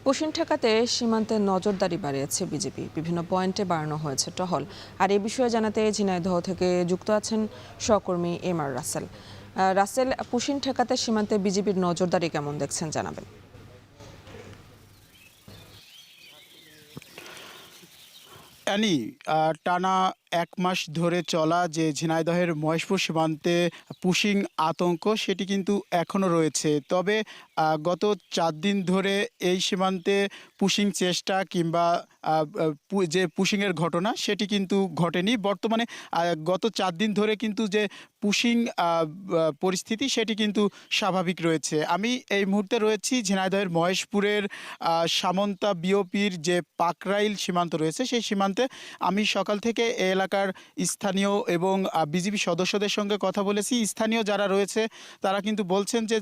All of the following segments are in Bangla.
পুশিন ঠেকাতে সীমান্তে নজরদারি বাড়িয়েছে বিজেপি। বিভিন্ন পয়েন্টে বাড়ানো হয়েছে টহল। আর এ বিষয়ে জানাতে ঝিনাইদহ থেকে যুক্ত আছেন সহকর্মী এম.আর. রাসেল। রাসেল, পুশিন ঠেকাতে সীমান্তে বিজেপির নজরদারি কেমন দেখছেন জানাবেন। অ্যানি, টানা ১ মাস ধরে চলা যে ঝিনাইদহের মহেশপুর সীমান্তে পুশিং আতঙ্ক সেটি কিন্তু এখনও রয়েছে। তবে গত ৪ দিন ধরে এই সীমান্তে পুশিং চেষ্টা কিংবা যে পুশিংয়ের ঘটনা সেটি কিন্তু ঘটেনি। বর্তমানে গত ৪ দিন ধরে কিন্তু যে পুশিং পরিস্থিতি সেটি কিন্তু স্বাভাবিক রয়েছে। আমি এই মুহূর্তে রয়েছি ঝিনাইদহের মহেশপুরের সামন্তা বিওপির যে পাকরাইল সীমান্ত রয়েছে সেই সীমান্তে। আমি সকাল থেকে এই এলাকার স্থানীয় এবং বিজিবি সদস্যদের সঙ্গে কথা বলেছি। স্থানীয় যারা রয়েছে তারা কিন্তু বলছেন যে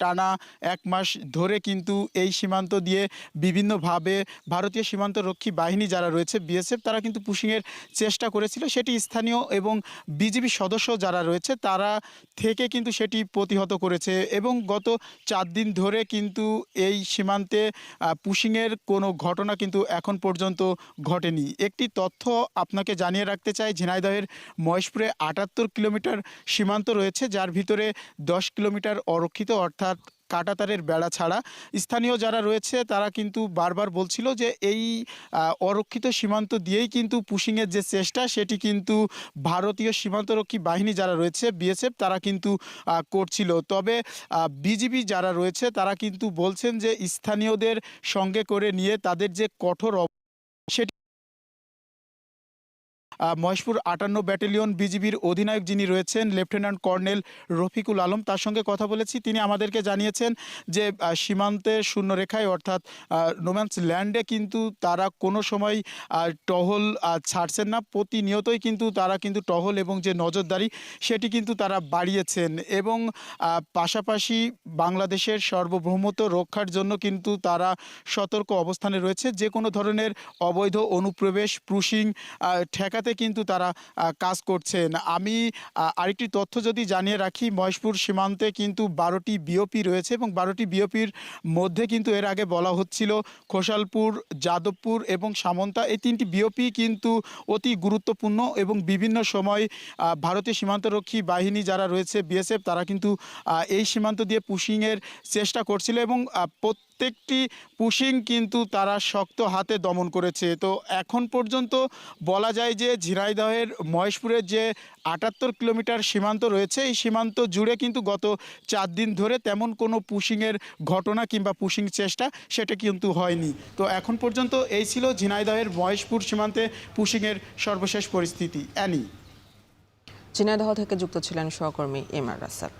টানা ১ মাস ধরে কিন্তু এই সীমান্ত দিয়ে বিভিন্নভাবে ভারতীয় সীমান্তরক্ষী বাহিনী যারা রয়েছে বিএসএফ তারা কিন্তু পুশিংয়ের চেষ্টা করেছিল। সেটি স্থানীয় এবং বিজিবি সদস্য যারা রয়েছে তারা থেকে কিন্তু সেটি প্রতিহত করেছে এবং গত ৪ দিন ধরে কিন্তু এই সীমান্তে পুশিংয়ের কোনো ঘটনা কিন্তু এখন পর্যন্ত ঘটেনি। একটি তথ্য আপনাকে জানিয়ে রাখতে চাই, ঝিনাইদহের মহেশপুরে ৭৮ কিলোমিটার সীমান্ত রয়েছে, যার ভিতরে ১০ কিলোমিটার অরক্ষিত, অর্থাৎ কাঁটাতারের বেড়া ছাড়া। স্থানীয় যারা রয়েছে তারা কিন্তু বারবার বলছিল যে এই অরক্ষিত সীমান্ত দিয়েই কিন্তু পুশিংয়ের যে চেষ্টা সেটি কিন্তু ভারতীয় সীমান্তরক্ষী বাহিনী যারা রয়েছে বিএসএফ তারা কিন্তু করছিল। তবে বিজিবি যারা রয়েছে তারা কিন্তু বলছেন যে স্থানীয়দের সঙ্গে করে নিয়ে তাদের যে কঠোর সেটি মহেশপুর ৫৮ ব্যাটালিয়ন বিজিবির অধিনায়ক যিনি রয়েছেন লেফটেন্যান্ট কর্নেল রফিকুল আলম, তার সঙ্গে কথা বলেছি। তিনি আমাদেরকে জানিয়েছেন যে সীমান্তের শূন্যরেখায় অর্থাৎ নোম্যান্স ল্যান্ডে কিন্তু তারা কোনো সময় টহল ছাড়ছেন না। প্রতিনিয়তই কিন্তু তারা কিন্তু টহল এবং যে নজরদারি সেটি কিন্তু তারা বাড়িয়েছেন এবং পাশাপাশি বাংলাদেশের সার্বভৌমত্ব রক্ষার জন্য কিন্তু তারা সতর্ক অবস্থানে রয়েছে। যে কোনো ধরনের অবৈধ অনুপ্রবেশ পুশিং ঠেকাতে কিন্তু তারা কাজ করছেন। আমি আরেকটি তথ্য যদি জানিয়ে রাখি, মহেশপুর সীমান্তে কিন্তু ১২টি বিওপি রয়েছে এবং ১২টি বিওপির মধ্যে কিন্তু এর আগে বলা হচ্ছিল খোসালপুর, যাদবপুর এবং সামন্তা, এই ৩টি বিওপি কিন্তু অতি গুরুত্বপূর্ণ এবং বিভিন্ন সময় ভারতীয় সীমান্তরক্ষী বাহিনী যারা রয়েছে বিএসএফ তারা কিন্তু এই সীমান্ত দিয়ে পুশিংয়ের চেষ্টা করছিল এবং প্রত্যেকটি পুশিং কিন্তু তারা শক্ত হাতে দমন করেছে। তো এখন পর্যন্ত বলা যায় যে ঝিনাইদহের মহেশপুরের যে ৭৮ কিলোমিটার সীমান্ত রয়েছে এই সীমান্ত জুড়ে কিন্তু গত ৪ দিন ধরে তেমন কোনো পুশিংয়ের ঘটনা কিংবা পুশিং চেষ্টা সেটা কিন্তু হয়নি। তো এখন পর্যন্ত এই ছিল ঝিনাইদহের মহেশপুর সীমান্তে পুশিংয়ের সর্বশেষ পরিস্থিতি। অ্যানি। ঝিনাইদহ থেকে যুক্ত ছিলেন সহকর্মী এম.আর. রাসেল।